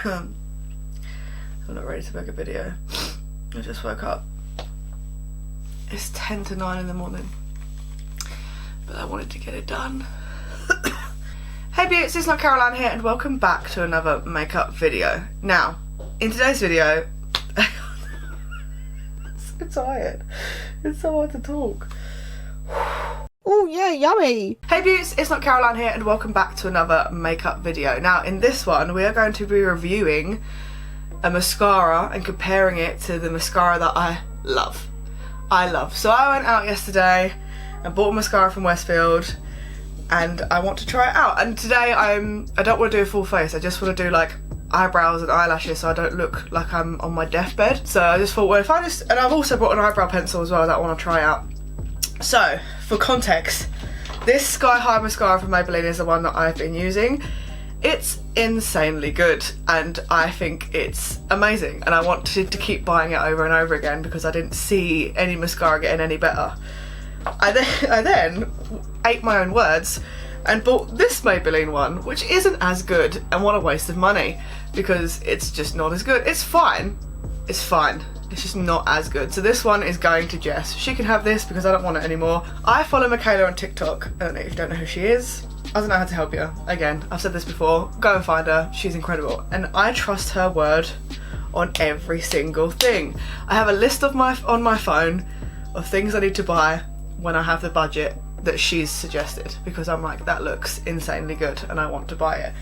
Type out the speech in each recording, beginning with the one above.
I'm not ready to make a video. I just woke up. It's 10 to 9 in the morning, but I wanted to get it done. Hey Beauts, it's not Caroline here, and welcome back to another makeup video. Now, in today's video, I'm so tired. It's so hard to talk. Oh yeah, yummy. Hey Beauts, it's not Caroline here, and welcome back to another makeup video. Now, in this one, we are going to be reviewing a mascara and comparing it to the mascara that I love. So I went out yesterday and bought a mascara from Westfield, and I want to try it out. And today I don't want to do a full face. I just want to do like eyebrows and eyelashes so I don't look like I'm on my deathbed. So I just thought, well, if I just, and I've also brought an eyebrow pencil as well that I want to try out. So for context, this Sky High mascara from Maybelline is the one that I've been using. It's insanely good, and I think it's amazing, and I wanted to keep buying it over and over again because I didn't see any mascara getting any better. I then ate my own words and bought this Maybelline one, which isn't as good, and what a waste of money because it's just not as good. It's fine, it's just not as good. So this one is going to Jess. She can have this because I don't want it anymore. I follow Michaela on TikTok. I don't know if you don't know who she is. I don't know how to help you. Again, I've said this before, go and find her, she's incredible. And I trust her word on every single thing. I have a list on my phone of things I need to buy when I have the budget that she's suggested, because I'm like, that looks insanely good and I want to buy it.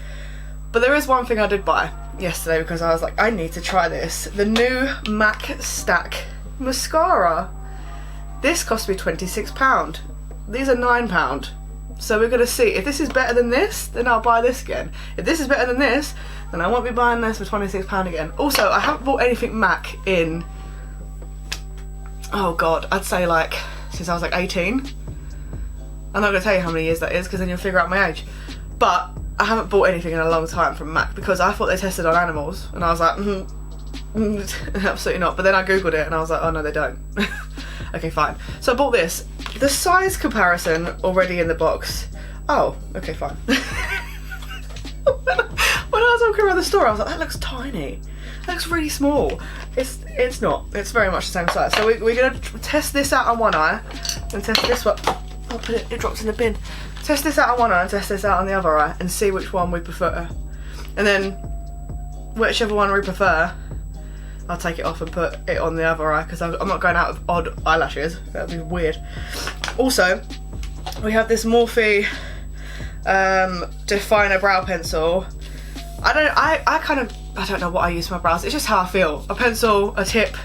But there is one thing I did buy yesterday because I was like, I need to try this. The new MAC Stack mascara. This cost me £26. These are £9. So we're gonna see, if this is better than this, then I'll buy this again. If this is better than this, then I won't be buying this for £26 again. Also, I haven't bought anything MAC in, oh God, I'd say like, since I was like 18. I'm not gonna tell you how many years that is because then you'll figure out my age. But I haven't bought anything in a long time from MAC because I thought they tested on animals, and I was like, absolutely not. But then I googled it and I was like, oh no, they don't. Okay, fine. So I bought this. The size comparison already in the box. Oh, okay, fine. When I was walking around the store, I was like, that looks tiny. That looks really small. It's not. It's very much the same size. So we're gonna test this out on one eye and test this one. I'll put it. It drops in the bin. Test this out on one eye and test this out on the other eye and see which one we prefer. And then whichever one we prefer, I'll take it off and put it on the other eye because I'm not going out with odd eyelashes. That'd be weird. Also, we have this Morphe Definer brow pencil. I don't know what I use for my brows. It's just how I feel. A pencil, a tip,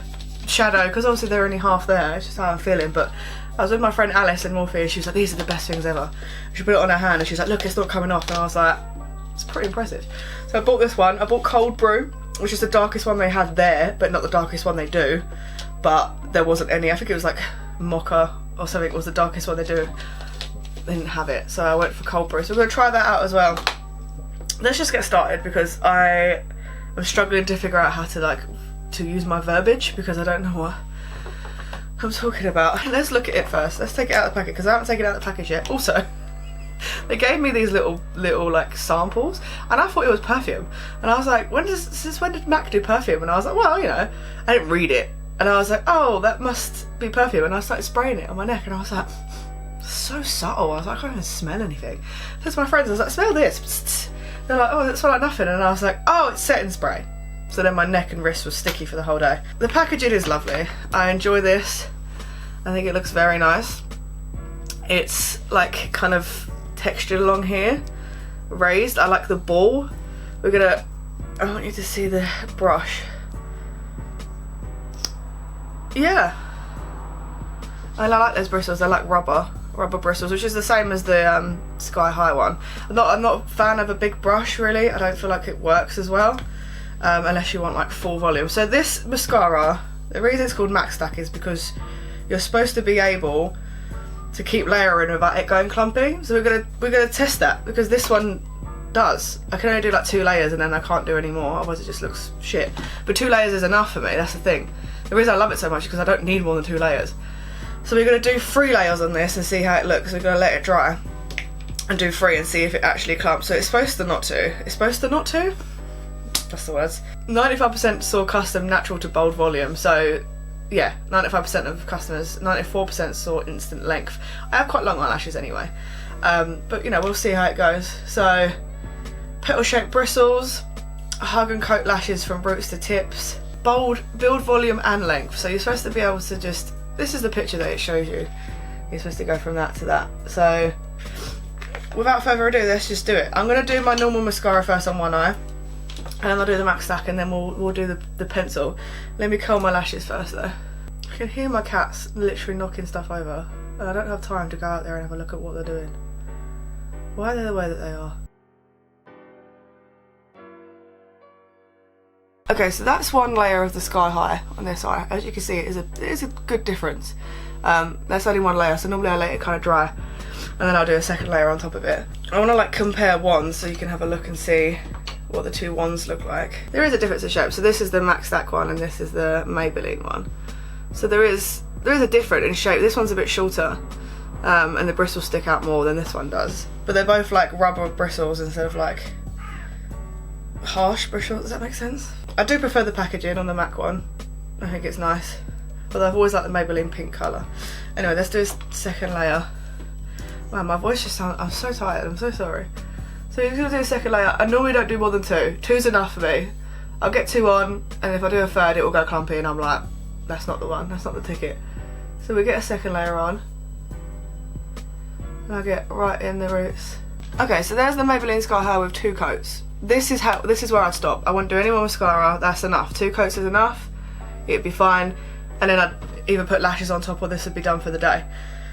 shadow, because obviously they're only half there. It's just how I'm feeling. But I was with my friend Alice in Morphe and she was like, these are the best things ever. She put it on her hand and she's like, look, it's not coming off. And I was like, it's pretty impressive. So I bought this one. I bought Cold Brew, which is the darkest one they had there, but not the darkest one they do. But there wasn't any. I think it was like Mocha or something was the darkest one they do. They didn't have it, so I went for Cold Brew. So we're gonna try that out as well. Let's just get started because I am struggling to figure out how to use my verbiage because I don't know what I'm talking about. Let's look at it first. Let's take it out of the packet because I haven't taken it out of the package yet. Also, they gave me these little like samples and I thought it was perfume. And I was like, since when did MAC do perfume? And I was like, well, you know, I didn't read it. And I was like, oh, that must be perfume. And I started spraying it on my neck and I was like, so subtle. I was like, I can't even smell anything. So to my friends, I was like, smell this. They're like, oh, it smells like nothing. And I was like, oh, it's setting spray. So then my neck and wrist was sticky for the whole day. The packaging is lovely. I enjoy this. I think it looks very nice. It's like kind of textured along here, raised. I like the ball. I want you to see the brush. Yeah. I like those bristles. They're like rubber bristles, which is the same as the Sky High one. I'm not a fan of a big brush really. I don't feel like it works as well unless you want like full volume. So this mascara, the reason it's called MAC Stack is because you're supposed to be able to keep layering without it going clumpy. So we're gonna test that because this one does. I can only do like 2 layers and then I can't do any more, otherwise it just looks shit. But 2 layers is enough for me. That's the thing. The reason I love it so much is because I don't need more than 2 layers. So we're going to do 3 layers on this and see how it looks. We're going to let it dry and do 3 and see if it actually clumps. So it's supposed to not to. It's supposed to not to? that's the words. 95% saw custom natural to bold volume, so yeah, 95% of customers, 94% saw instant length. I have quite long eyelashes anyway, but you know, we'll see how it goes. So, petal shaped bristles, hug and coat lashes from roots to tips, bold, build volume and length. So you're supposed to be able to just, this is the picture that it shows you. You're supposed to go from that to that. So, without further ado, let's just do it. I'm going to do my normal mascara first on one eye, and then I'll do the MAC stack, and then we'll do the pencil. Let me curl my lashes first though. I can hear my cats literally knocking stuff over, and I don't have time to go out there and have a look at what they're doing. Why are they the way that they are? Okay, so that's one layer of the Sky High on this eye. As you can see, it is a good difference. That's only one layer, so normally I let it kind of dry, and then I'll do a second layer on top of it. I want to like compare wands so you can have a look and see what the two wands look like. There is a difference in shape. So this is the MAC stack one, and this is the Maybelline one. So there is a difference in shape. This one's a bit shorter, and the bristles stick out more than this one does. But they're both like rubber bristles instead of like harsh bristles. Does that make sense? I do prefer the packaging on the MAC one. I think it's nice. Although I've always liked the Maybelline pink colour. Anyway, let's do a second layer. Wow, my voice just sounds, I'm so tired, I'm so sorry. So you're gonna do a second layer. I normally don't do more than two. Two's enough for me. I'll get two on, and if I do a third, it will go clumpy, and I'm like, that's not the one, that's not the ticket. So we get a second layer on. And I get right in the roots. Okay, so there's the Maybelline Sky High with two coats. This is where I'd stop. I wouldn't do any more mascara, that's enough. Two coats is enough, it'd be fine. And then I'd either put lashes on top, or this would be done for the day.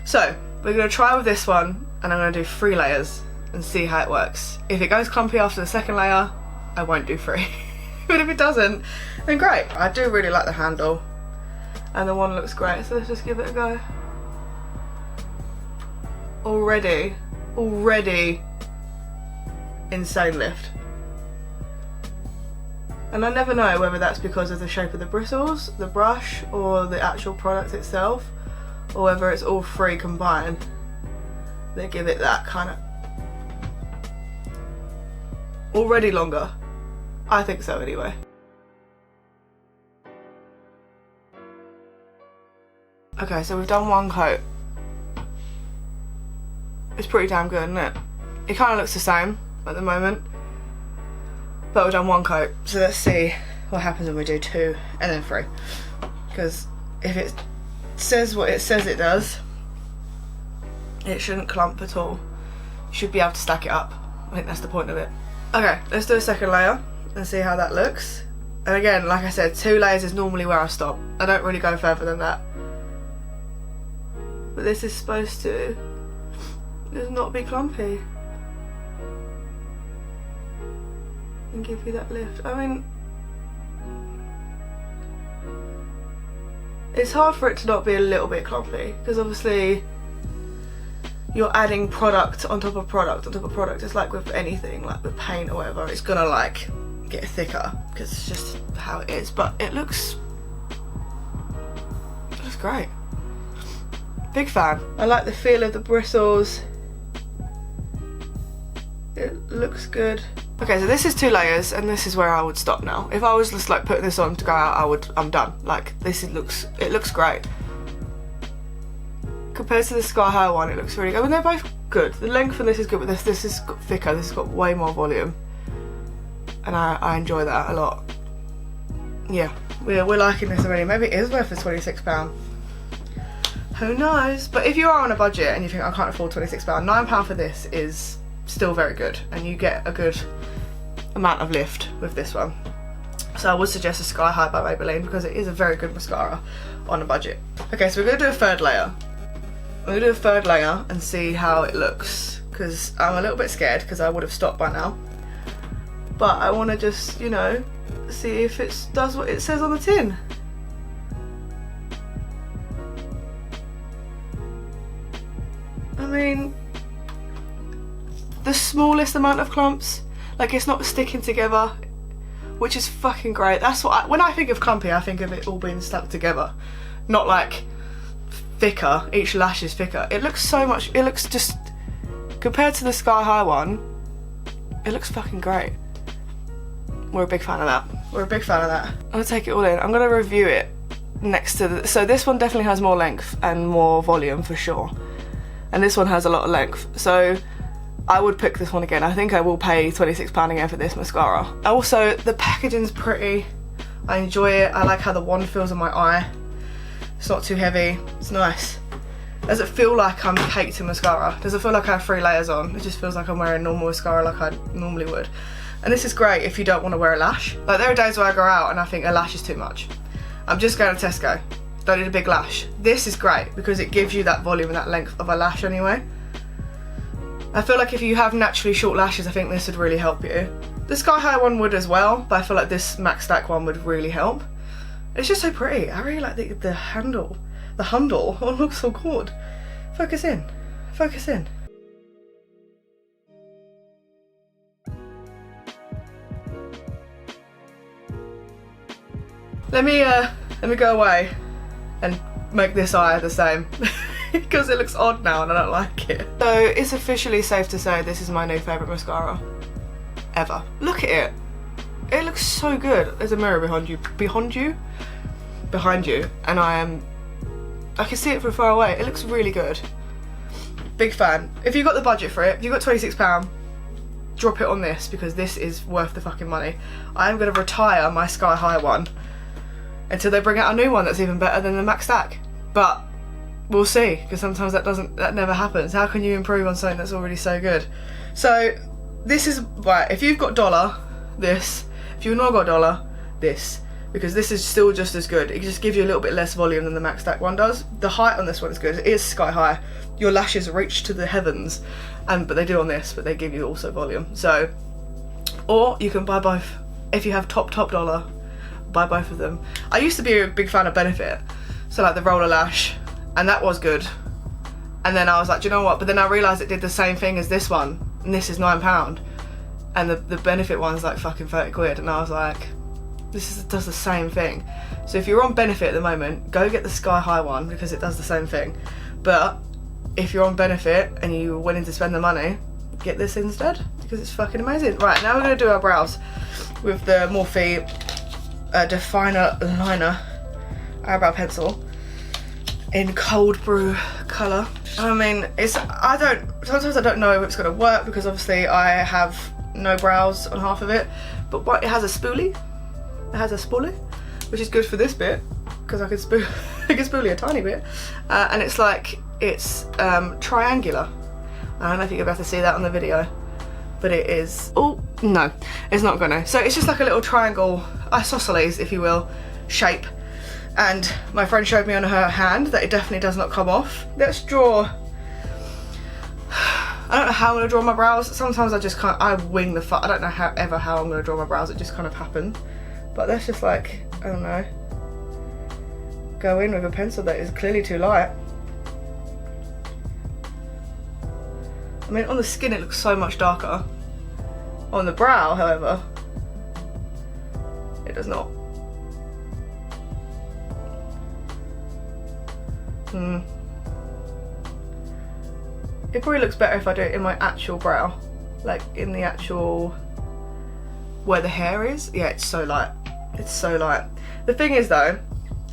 So, we're gonna try with this one, and I'm gonna do 3 layers and see how it works. If it goes clumpy after the second layer, I won't do 3. But if it doesn't, then great. I do really like the handle, and the one looks great, so let's just give it a go. Already insane lift. And I never know whether that's because of the shape of the bristles, the brush, or the actual product itself, or whether it's all 3 combined that give it that kind of... Already longer. I think so anyway. Okay, so we've done one coat. It's pretty damn good, isn't it? It kind of looks the same at the moment, but we've done one coat. So let's see what happens when we do 2 and then 3. Because if it says what it says it does, it shouldn't clump at all. You should be able to stack it up. I think that's the point of it. Okay, let's do a second layer and see how that looks. And again, like I said, 2 layers is normally where I stop. I don't really go further than that. But this is supposed to just not be clumpy and give you that lift. I mean, it's hard for it to not be a little bit clumpy, because obviously you're adding product on top of product on top of product. It's like with anything, like with paint or whatever, it's gonna like get thicker because it's just how it is. But it looks great. Big fan. I like the feel of the bristles. It looks good. Okay, so this is 2 layers, and this is where I would stop now. If I was just like putting this on to go out, I'm done. Like it looks great. Compared to the Sky High one, it looks really good. I mean, they're both good. The length on this is good, but this is thicker. This has got way more volume, and I enjoy that a lot. Yeah, we're liking this already. Maybe it is worth the £26. Who knows? But if you are on a budget and you think I can't afford £26, £9 for this is still very good, and you get a good amount of lift with this one. So I would suggest a Sky High by Maybelline, because it is a very good mascara on a budget. Okay, so we're going to do a 3rd layer. I'm going to do a 3rd layer and see how it looks, because I'm a little bit scared, because I would have stopped by now. But I want to just, you know, see if it does what it says on the tin. I mean, the smallest amount of clumps, like it's not sticking together, which is fucking great. That's what when I think of clumpy, I think of it all being stuck together, not like thicker. Each lash is thicker. It looks so much, it looks just, compared to the Sky High one, it looks fucking great. we're a big fan of that. We're a big fan of that. I'm gonna take it all in. I'm gonna review it next to the, so this one definitely has more length and more volume for sure. And this one has a lot of length. So I would pick this one again. I think I will pay £26 again for this mascara. Also, the packaging's pretty. I enjoy it. I like how the wand feels on my eye. It's not too heavy. It's nice. Does it feel like I'm caked in mascara? Does it feel like I have 3 layers on? It just feels like I'm wearing normal mascara like I normally would. And this is great if you don't want to wear a lash. Like, there are days where I go out and I think a lash is too much. I'm just going to Tesco. Don't need a big lash. This is great because it gives you that volume and that length of a lash anyway. I feel like if you have naturally short lashes, I think this would really help you. The Sky High one would as well, but I feel like this Max Stack one would really help. It's just so pretty. I really like the handle. The handle. Oh, it looks so good. Focus in. Focus in. Let me go away and make this eye the same. Because it looks odd now and I don't like it. So it's officially safe to say this is my new favourite mascara ever. Look at it. It looks so good. There's a mirror behind you, and I can see it from far away. It looks really good. Big fan. If you've got the budget for it, if you've got £26, drop it on this because this is worth the fucking money. I am going to retire my Sky High one until they bring out a new one that's even better than the Max Stack. But we'll see, because sometimes that never happens. How can you improve on something that's already so good? So this is, right, if you've got dollar, this. If you've not got dollar, this. Because this is still just as good. It just gives you a little bit less volume than the Max Stack one does. The height on this one is good. It is Sky High. Your lashes reach to the heavens, but they do on this, but they give you also volume. So, or you can buy both. If you have top dollar, buy both of them. I used to be a big fan of Benefit, so like the roller lash, and that was good. And then I was like, do you know what? But then I realised it did the same thing as this one, and this is £9, and the Benefit one's like fucking 30 quid, and I was like, does the same thing. So if you're on Benefit at the moment, go get the Sky High one because it does the same thing. But if you're on Benefit and you're willing to spend the money, get this instead because it's fucking amazing. Right, now we're going to do our brows with the Morphe Definer Liner eyebrow pencil in Cold Brew colour. I mean, sometimes I don't know if it's going to work because obviously I have no brows on half of it, but it has a spoolie. It has a spoolie, which is good for this bit because I can spoolie a tiny bit, and it's triangular. I don't know if you're about to see that on the video, but it is. Oh no, it's not gonna. So it's just like a little triangle, isosceles, if you will, shape. And my friend showed me on her hand that it definitely does not come off. Let's draw. I don't know how I'm gonna draw my brows. Sometimes I wing the fuck. I don't know how I'm gonna draw my brows. It just kind of happened. But that's just like, I don't know, go in with a pencil that is clearly too light. I mean, on the skin it looks so much darker. On the brow, however, it does not. It probably looks better if I do it in my actual brow, like in the actual, where the hair is. Yeah, it's so light. It's so light. The thing is though,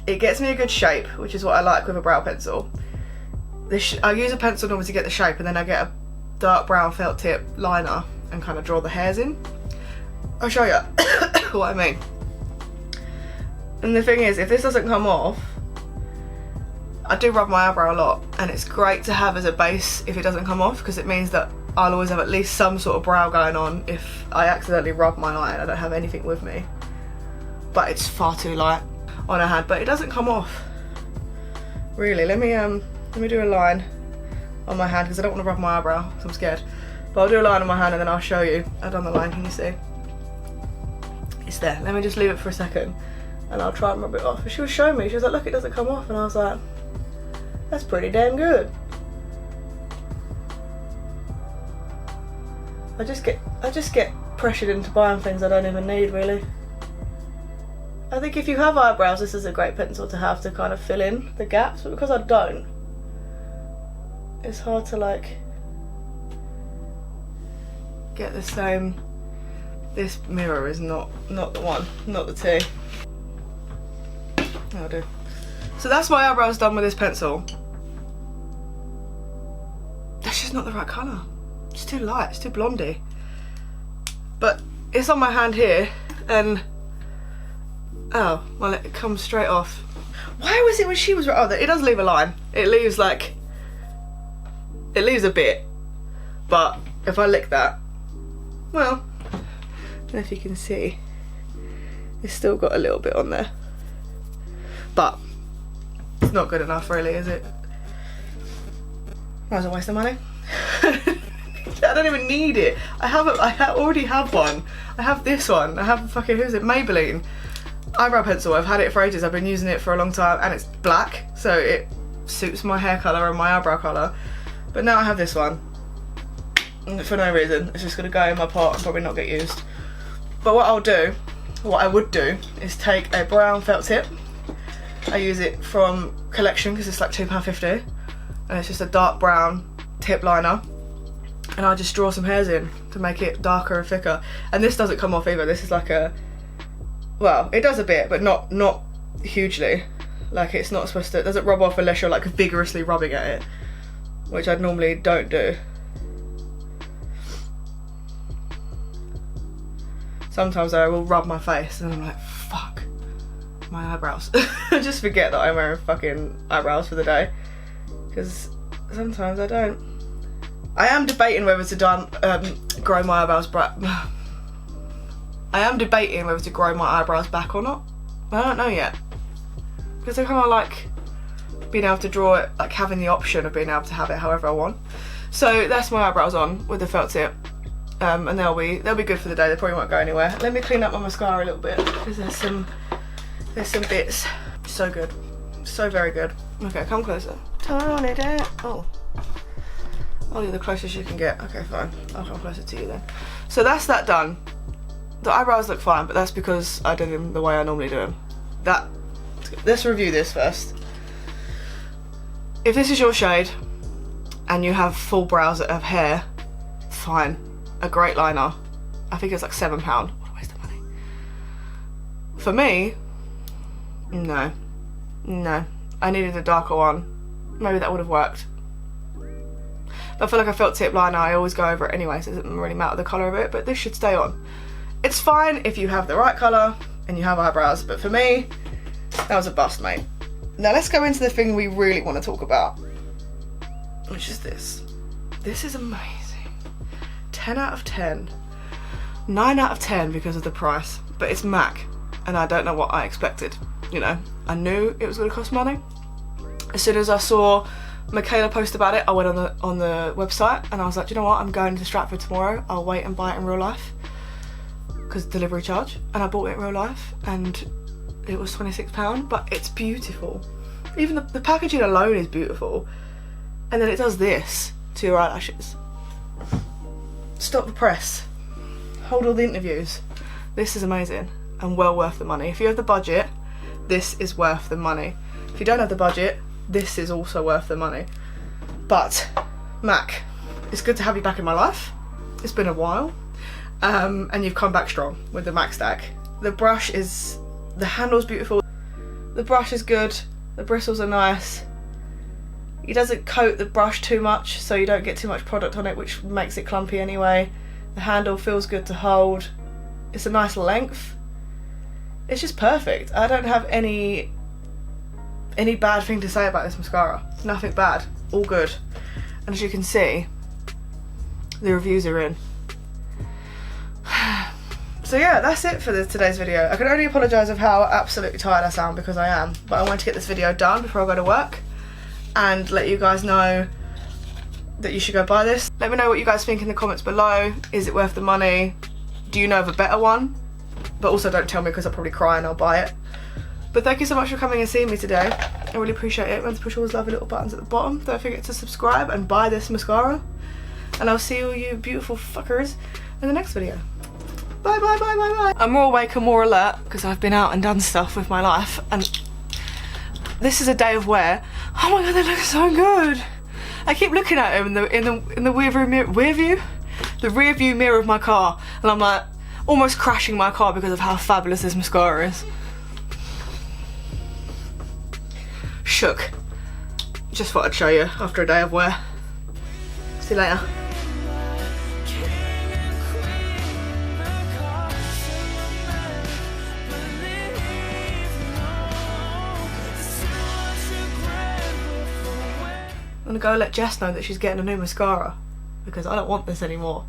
it gets me a good shape, which is what I like with a brow pencil. I use a pencil normally to get the shape, and then I get a dark brown felt tip liner and kind of draw the hairs in. I'll show you what I mean. And the thing is, if this doesn't come off, I do rub my eyebrow a lot, and it's great to have as a base if it doesn't come off, because it means that I'll always have at least some sort of brow going on if I accidentally rub my eye and I don't have anything with me. But it's far too light on a hand, but it doesn't come off. Really, let me do a line on my hand because I don't want to rub my eyebrow, so I'm scared. But I'll do a line on my hand and then I'll show you. I've done the line, can you see? It's there. Let me just leave it for a second and I'll try and rub it off. And she was showing me, she was like, look, it doesn't come off, and I was like, that's pretty damn good. I just get pressured into buying things I don't even need, really. I think if you have eyebrows, this is a great pencil to have to kind of fill in the gaps, but because I don't, it's hard to like get the This mirror is not the one, not the T. That'll do. So that's my eyebrows done with this pencil. That's just not the right colour. It's too light, it's too blondie. But it's on my hand here, and oh, well, it comes straight off. Why was it when she was right? Oh, it does leave a line. It leaves like, it leaves a bit. But if I lick that, well, I don't know if you can see, it's still got a little bit on there. But it's not good enough, really, is it? Might as well waste the money. I don't even need it. I already have one. I have this one. I have fucking, who's it? Maybelline eyebrow pencil. I've had it for ages. I've been using it for a long time, and it's black, so it suits my hair colour and my eyebrow colour. But now I have this one for no reason. It's just gonna go in my pot and probably not get used. But what I would do is take a brown felt tip. I use it from Collection because it's like £2.50, and it's just a dark brown tip liner, and I just draw some hairs in to make it darker and thicker. And this doesn't come off either. This is like a, well, it does a bit, but not hugely. Like, it's not supposed to, it doesn't rub off unless you're like vigorously rubbing at it, which I normally don't do. Sometimes I will rub my face and I'm like, fuck, my eyebrows. I just forget that I'm wearing fucking eyebrows for the day, because sometimes I don't. I am debating whether to grow my eyebrows back. I am debating whether to grow my eyebrows back or not. I don't know yet, because I kind of like being able to draw it, like having the option of being able to have it however I want. So that's my eyebrows on with the felt tip, and they'll be good for the day. They probably won't go anywhere. Let me clean up my mascara a little bit, because there's some bits. So good, so very good. Okay, come closer. Turn it down. Oh, you're the closest you can get. Okay, fine. I'll come closer to you then. So that's that done. The eyebrows look fine, but that's because I did them the way I normally do them. Let's review this first. If this is your shade and you have full brows that have hair, fine. A great liner. I think it's like £7. What a waste of money. For me, no. I needed a darker one. Maybe that would have worked. But I feel like a felt tip liner, I always go over it anyway, so it doesn't really matter the colour of it, but this should stay on. It's fine if you have the right colour and you have eyebrows, but for me, that was a bust, mate. Now let's go into the thing we really want to talk about, which is this. This is amazing. 10 out of 10. 9 out of 10 because of the price, but it's MAC, and I don't know what I expected. You know, I knew it was going to cost money. As soon as I saw Michaela post about it, I went on the website and I was like, do you know what, I'm going to Stratford tomorrow, I'll wait and buy it in real life, because delivery charge. And I bought it in real life and it was £26, but it's beautiful. Even the packaging alone is beautiful, and then it does this to your eyelashes. Stop the press, hold all the interviews. This is amazing and well worth the money. If you have the budget, this is worth the money. If you don't have the budget, this is also worth the money. But MAC, it's good to have you back in my life. It's been a while, and you've come back strong with the MAC stack. The brush is, the handle's beautiful, the brush is good, the bristles are nice. It doesn't coat the brush too much, so you don't get too much product on it, which makes it clumpy anyway. The handle feels good to hold. It's a nice length. It's just perfect. I don't have any bad thing to say about this mascara. Nothing bad, all good. And as you can see, the reviews are in. So yeah, that's it for today's video. I can only apologise of how absolutely tired I sound, because I am, but I want to get this video done before I go to work and let you guys know that you should go buy this. Let me know what you guys think in the comments below. Is it worth the money? Do you know of a better one? But also don't tell me, because I'll probably cry and I'll buy it. But thank you so much for coming and seeing me today. I really appreciate it. Remember to push all those lovely little buttons at the bottom. Don't forget to subscribe and buy this mascara. And I'll see all you beautiful fuckers in the next video. Bye, bye, bye, bye, bye. I'm more awake and more alert because I've been out and done stuff with my life. And this is a day of wear. Oh my god, they look so good. I keep looking at them in the rear view mirror of my car. And I'm like, almost crashing my car because of how fabulous this mascara is. Shook. Just thought I'd show you after a day of wear. See you later. I'm gonna go let Jess know that she's getting a new mascara because I don't want this anymore.